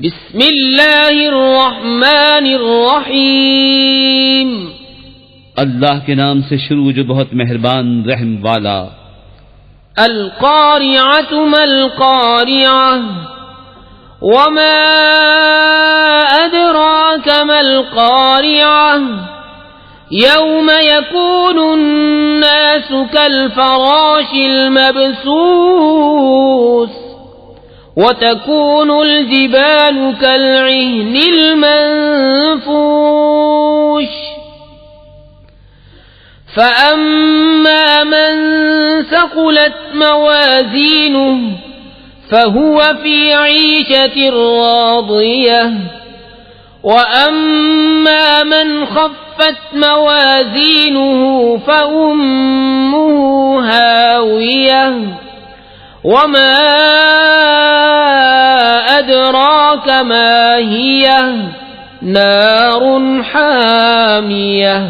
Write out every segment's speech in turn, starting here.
बिस्मिल्लाहिर्रहमानिर्रहीम। अल्लाह के नाम से शुरू जो बहुत मेहरबान रहम वाला। अल क़ारिअतु मल क़ारिअह वमा अदराक मल क़ारिअह यौम यकूनु अन्नासु कल फ़राशिल मबसूस वतकूनुल जिबालु कलइह्निल मंफूश फ़अम्मा मन सक़ुलत मवाज़ीनुहु फ़हुव फ़ी ईशतिर राज़ियह वअम्मा मन ख़फ़्फ़त मवाज़ीनुहु फ़उम्मुहु हावियह वमा अदराक मा हियह नारुन हामियह।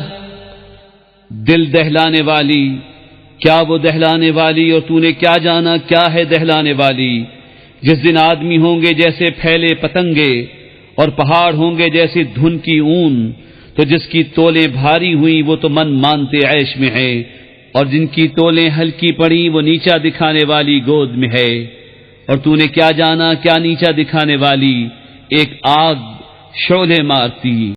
दिल दहलाने वाली, क्या वो दहलाने वाली और तूने क्या जाना क्या है दहलाने वाली। जिस दिन आदमी होंगे जैसे फैले पतंगे और पहाड़ होंगे जैसे धुन की ऊन, तो जिसकी तोलें भारी हुई वो तो मन मानते ऐश में है, और जिनकी तोलें हल्की पड़ी वो नीचा दिखाने वाली गोद में है। और तूने क्या जाना क्या नीचा दिखाने वाली, एक आग शोले मारती।